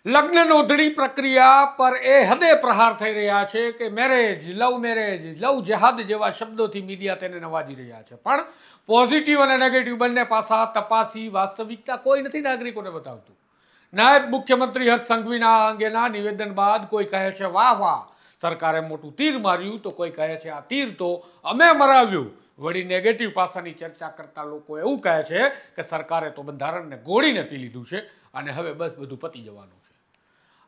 લગ્ન નોંધણી પ્રક્રિયા પર એ હદે પ્રહાર થઈ રહ્યા છે કે મેરેજ, લવ જેહાદ જેવા શબ્દોથી મીડિયા તેને નવાજી રહ્યા છે. પણ પોઝિટિવ અને નેગેટિવ બંને પાસા તપાસી વાસ્તવિકતા કોઈ નથી નાગરિકોને બતાવતું. નાયબ મુખ્યમંત્રી હર્ષ સંઘવીના આ અંગેના નિવેદન બાદ કોઈ કહે છે વાહ વાહ, સરકારે મોટું તીર માર્યું, તો કોઈ કહે છે આ તીર તો અમે મરાવ્યું. વળી નેગેટિવ પાસાની ચર્ચા કરતા લોકો એવું કહે છે કે સરકારે તો બંધારણને ગોળીને પી લીધું છે અને હવે બસ બધું પતી જવાનું છે.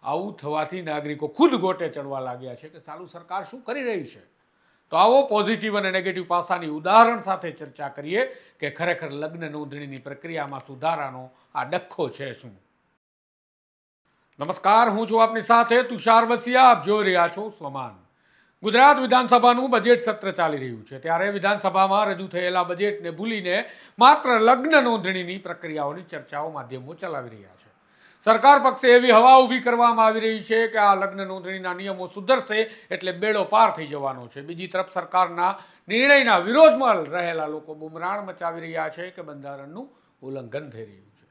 આવું થવાથી નાગરિકો ખુદ ગોટે ચડવા લાગ્યા છે કે સાલું સરકાર શું કરી રહી છે. તો આવો પોઝિટિવ અને નેગેટિવ પાસાની ઉદાહરણ સાથે ચર્ચા કરીએ કે ખરેખર લગ્ન નોંધણીની પ્રક્રિયામાં સુધારાનો આ ડખ્ખો છે શું. નમસ્કાર, હું છું આપની સાથે તુષાર બસિયા. આપ જોઈ રહ્યા છો સ્વમાન. ગુજરાત વિધાનસભાનું બજેટ સત્ર ચાલી રહ્યું છે, ત્યારે વિધાનસભામાં રજૂ થયેલા બજેટને ભૂલીને માત્ર લગ્ન નોંધણીની પ્રક્રિયાઓની ચર્ચાઓ માધ્યમો ચલાવી રહ્યા છે. સરકાર પક્ષે એવી હવા ઊભી કરવામાં આવી રહી છે કે આ લગ્ન નોંધણીના નિયમો સુધરશે એટલે બેડો પાર થઈ જવાનો છે. બીજી તરફ સરકારના નિર્ણયના વિરોધમાં રહેલા લોકો બુમરાણ મચાવી રહ્યા છે કે બંધારણનું ઉલ્લંઘન થઈ રહ્યું છે.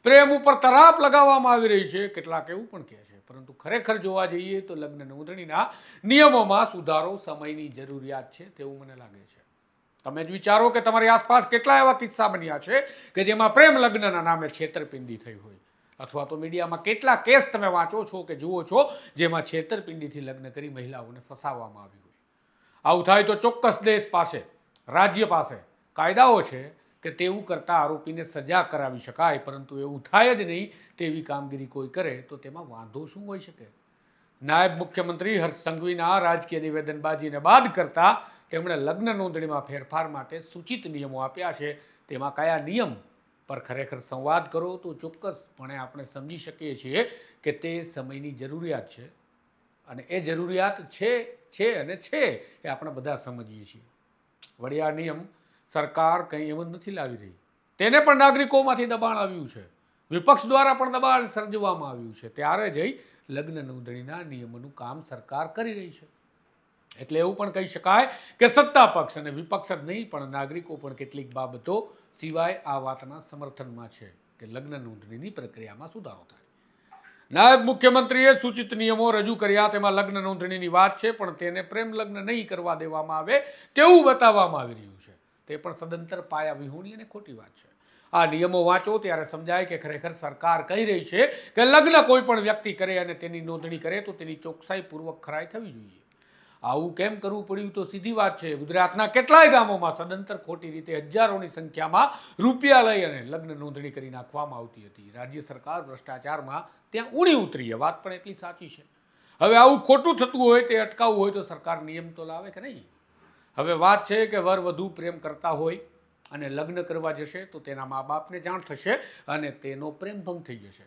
પ્રેમ ઉપર તરાપ લગાવવામાં આવી રહી છે, કેટલાક એવું પણ કહે છે. પરંતુ ખરેખર જોવા જઈએ તો લગ્ન નોંધણીના નિયમોમાં સુધારો સમયની જરૂરિયાત છે તેવું મને લાગે છે. તમે જ વિચારો કે તમારી આસપાસ કેટલા એવા કિસ્સા બન્યા છે કે જેમાં પ્રેમ લગ્નના નામે છેતરપિંડી થઈ હોય, અથવા તો મીડિયામાં કેટલા કેસ તમે વાંચો છો કે જુઓ છો જેમાં છેતરપિંડીથી લગ્ન કરી મહિલાઓને ફસાવવામાં આવી હોય. આવું થાય તો ચોક્કસ દેશ પાસે, રાજ્ય પાસે કાયદાઓ છે કે તેવું કરતા આરોપીને સજા કરાવી શકાય, પરંતુ એવું થાય જ નહીં તેવી કામગીરી કોઈ કરે તો તેમાં વાંધો શું હોઈ શકે. નાયબ મુખ્યમંત્રી હર્ષ સંઘવીના રાજકીય નિવેદનબાજીને બાદ કરતા તેમણે લગ્ન નોંધણીમાં ફેરફાર માટે સૂચિત નિયમો આપ્યા છે. તેમાં કયા નિયમ પર ખરેખર સંવાદ કરો તો ચોક્કસપણે આપણે સમજી શકીએ છીએ કે તે સમયની જરૂરિયાત છે, અને એ જરૂરિયાત છે એ આપણે બધા સમજીએ છીએ. વળી આ નિયમ સરકાર કંઈ એમ જ નથી લાવી રહી, તેને પણ નાગરિકોમાંથી દબાણ આવ્યું છે, વિપક્ષ દ્વારા પણ દબાણ સર્જવામાં આવ્યું છે. ત્યારે જઈ લગ્ન નોંધણીના નિયમોનું કામ સરકાર કરી રહી છે. એટલે એવું પણ કહી શકાય કે સત્તા પક્ષ અને વિપક્ષ જ નહીં પણ નાગરિકો પણ કેટલીક બાબતો સિવાય આ વાતના સમર્થનમાં છે કે લગ્ન નોંધણીની પ્રક્રિયામાં સુધારો થાય. નાયબ મુખ્યમંત્રીએ સૂચિત નિયમો રજૂ કર્યા, તેમાં લગ્ન નોંધણીની વાત છે, પણ તેને પ્રેમ લગ્ન નહીં કરવા દેવામાં આવે તેવું બતાવવામાં આવી રહ્યું છે. તે પણ સદંતર પાયા વિહોણી અને ખોટી વાત છે. આ નિયમો વાંચો ત્યારે સમજાય કે ખરેખર સરકાર કહી રહી છે કે લગ્ન કોઈ પણ વ્યક્તિ કરે અને તેની નોંધણી કરે તો તેની ચોકસાઈપૂર્વક ખરાઈ થવી જોઈએ. આવું કેમ કરવું પડ્યું તો સીધી વાત છે, ગુજરાતના કેટલાય ગામોમાં સદંતર ખોટી રીતે હજારોની સંખ્યામાં રૂપિયા લઈ અને લગ્ન નોંધણી કરી નાખવામાં આવતી હતી. રાજ્ય સરકાર ભ્રષ્ટાચારમાં ત્યાં ઊણી ઉતરી, એ વાત પણ એટલી સાચી છે. હવે આવું ખોટું થતું હોય તે અટકાવવું હોય તો સરકાર નિયમ તો લાવે કે નહીં. હવે વાત છે કે વર વધુ પ્રેમ કરતા હોય અને લગ્ન કરવા જશે તો તેના મા બાપને જાણ થશે અને તેનો પ્રેમ ભંગ થઈ જશે,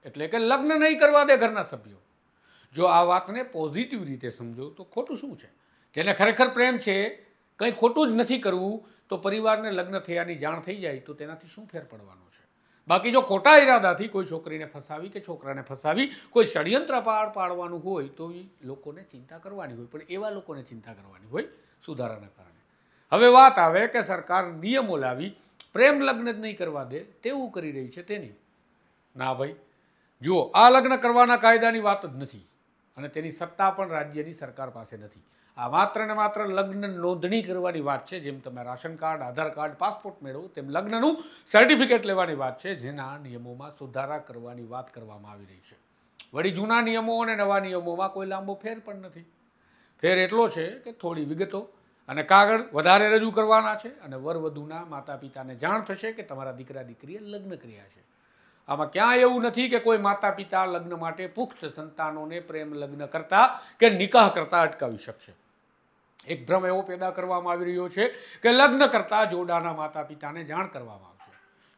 એટલે કે લગ્ન નહીં કરવા દે ઘરના સભ્યો. જો આ વાતને પોઝિટિવ રીતે સમજો તો ખોટું શું છે. જેને ખરેખર પ્રેમ છે, કંઈ ખોટું જ નથી કરવું, તો પરિવારને લગ્ન થયાની જાણ થઈ જાય તો તેનાથી શું ફેર પડવાનો છે. બાકી જો ખોટા ઈરાદાથી કોઈ છોકરીને ફસાવી કે છોકરાને ફસાવી કોઈ ષડયંત્ર પાર પાડવાનું હોય તો એ લોકોને ચિંતા કરવાની હોય, પણ એવા લોકોને ચિંતા કરવાની હોય સુધારાના કારણે. હવે વાત આવે કે સરકાર નિયમો લાવી પ્રેમ લગ્ન જ નહીં કરવા દે તેવું કરી રહી છે તેની. ના ભાઈ, જુઓ, આ લગ્ન કરવાના કાયદાની વાત જ નથી અને તેની સત્તા પણ રાજ્યની સરકાર પાસે નથી. આ માત્ર ને માત્ર લગ્ન નોંધણી કરવાની વાત છે. જેમ તમે રાશન કાર્ડ, આધાર કાર્ડ, પાસપોર્ટ મેળવો તેમ લગ્નનું સર્ટિફિકેટ લેવાની વાત છે, જેના નિયમોમાં સુધારા કરવાની વાત કરવામાં આવી રહી છે. વળી જૂના નિયમો અને નવા નિયમોમાં કોઈ લાંબો ફેર પણ નથી. ફેર એટલો છે કે થોડી વિગતો અને કાગળ વધારે રજૂ કરવાના છે અને વર વધુના માતા પિતાને જાણ થશે કે તમારા દીકરા દીકરીએ લગ્ન કર્યા છે. આમાં ક્યાંય એવું નથી કે કોઈ માતા પિતા લગ્ન માટે પુખ્ત સંતાનોને પ્રેમ લગ્ન કરતા કે નિકાહ કરતા અટકાવી શકશે. એક ભ્રમ એવો પેદા કરવામાં આવી રહ્યો છે કે લગ્ન કરતા જોડાના માતા પિતાને જાણ કરવામાં આવશે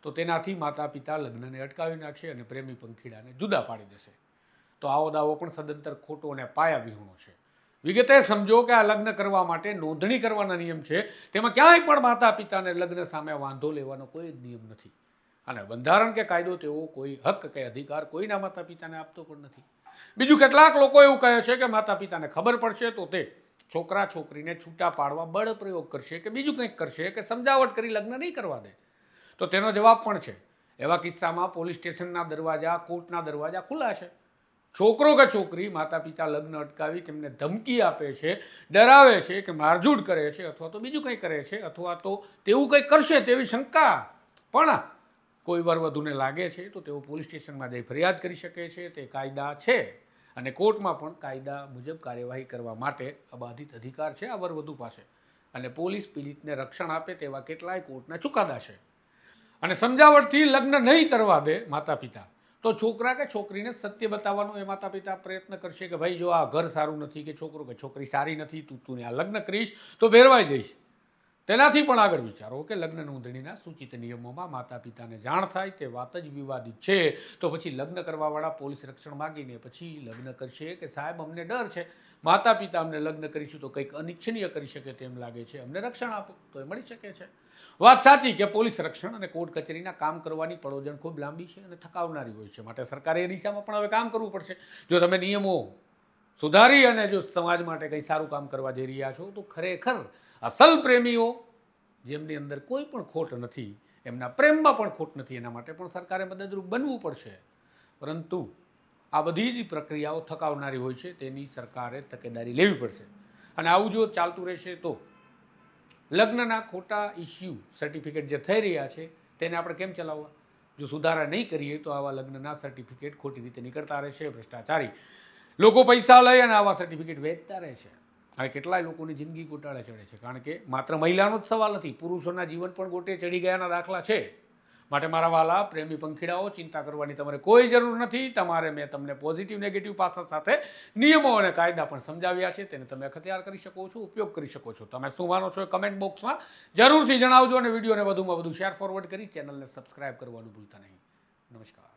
તો તેનાથી માતા પિતા લગ્નને અટકાવી નાખશે અને પ્રેમી પંખીડાને જુદા પાડી દેશે. તો આવો દાવો પણ સદંતર ખોટો અને પાયા વિહોણો છે. વિગતે સમજો કે આ લગ્ન કરવા માટે નોંધણી કરવાના નિયમ છે, તેમાં ક્યાંય પણ માતા પિતાને લગ્ન સામે વાંધો લેવાનો કોઈ જ નિયમ નથી અને બંધારણ કે કાયદો તેવો કોઈ હક કે અધિકાર કોઈના માતા પિતાને આપતો પણ નથી. બીજું, કેટલાક લોકો એવું કહે છે કે માતા પિતાને ખબર પડશે તો તે છોકરા છોકરીને છૂટા પાડવા બળ પ્રયોગ કરશે કે બીજું કંઈક કરશે કે સમજાવટ કરી લગ્ન નહીં કરવા દે. તો તેનો જવાબ પણ છે, એવા કિસ્સામાં પોલીસ સ્ટેશનના દરવાજા, કોર્ટના દરવાજા ખુલ્લા છે. છોકરો કે છોકરી માતા પિતા લગ્ન અટકાવી તેમને ધમકી આપે છે, ડરાવે છે કે મારઝૂડ કરે છે અથવા તો બીજું કંઈ કરે છે અથવા તો તેવું કંઈ કરશે તેવી શંકા પણ કોઈ વરવધુને લાગે છે તો તેઓ પોલીસ સ્ટેશનમાં જઈ ફરિયાદ કરી શકે છે. તે કાયદા છે અને કોર્ટમાં પણ કાયદા મુજબ કાર્યવાહી કરવા માટે અબાધિત અધિકાર છે આ વરવધુ પાસે. અને પોલીસ પીડિતને રક્ષણ આપે તેવા કેટલાય કોર્ટના ચુકાદા છે. અને સમજાવટથી લગ્ન નહીં કરવા દે માતા પિતા તો છોકરા કે છોકરીને સત્ય બતાવવાનો એ માતા પિતા પ્રયત્ન કરશે કે ભાઈ જો આ ઘર સારું નથી કે છોકરો કે છોકરી સારી નથી, તું આ લગ્ન કરીશ તો ભેરવાઈ જઈશ. તેનાથી પણ આગળ વિચારો કે લગ્ન નોંધણીના સૂચિત નિયમોમાં માતા પિતાને જાણ થાય તે વાત જ વિવાદિત છે તો પછી લગ્ન કરવાવાળા પોલીસ રક્ષણ માગીને પછી લગ્ન કરશે કે સાહેબ અમને ડર છે, માતા પિતા અમને લગ્ન કરીશું તો કંઈક અનિચ્છનીય કરી શકે તેમ લાગે છે, અમને રક્ષણ આપો તો એ મળી શકે છે. વાત સાચી કે પોલીસ રક્ષણ અને કોર્ટ કચેરીના કામ કરવાની પળોજણ ખૂબ લાંબી છે અને થકાવનારી હોય છે. માટે સરકારે એ દિશામાં પણ હવે કામ કરવું પડશે. જો તમે નિયમો સુધારી અને જો સમાજ માટે કંઈ સારું કામ કરવા જઈ રહ્યા છો તો ખરેખર અસલ પ્રેમીઓ જેમની અંદર કોઈ પણ ખોટ નથી, એમના પ્રેમમાં પણ ખોટ નથી, એના માટે પણ સરકારે મદદરૂપ બનવું પડશે. પરંતુ આ બધી જ પ્રક્રિયાઓ થકાવનારી હોય છે, તેની સરકારે તકેદારી લેવી પડશે. અને આવું જો ચાલતું રહેશે તો લગ્નના ખોટા ઇસ્યુ સર્ટિફિકેટ જે થઈ રહ્યા છે તેને આપણે કેમ ચલાવવા? જો સુધારા નહીં કરીએ તો આવા લગ્નના સર્ટિફિકેટ ખોટી રીતે નીકળતા રહેશે. ભ્રષ્ટાચારી લોકો પૈસા લઈ અને આવા સર્ટિફિકેટ વેચતા રહે છે અને કેટલાય લોકોની જિંદગી ગોટાળે ચડે છે. કારણ કે માત્ર મહિલાનો જ સવાલ નથી, પુરુષોના જીવન પણ ગોટે ચડી ગયાના દાખલા છે. માટે મારા વાલા પ્રેમી પંખીડાઓ, ચિંતા કરવાની તમારે કોઈ જરૂર નથી. મેં તમને પોઝિટિવ નેગેટિવ પાસા સાથે નિયમો અને કાયદા પણ સમજાવ્યા છે, તેને તમે અખત્યાર કરી શકો છો, ઉપયોગ કરી શકો છો. તમે શું માનો છો એ કમેન્ટ બોક્સમાં જરૂરથી જણાવજો અને વિડીયોને વધુમાં વધુ શેર ફોરવર્ડ કરી ચેનલને સબસ્ક્રાઇબ કરવાનું ભૂલતા નહીં. નમસ્કાર.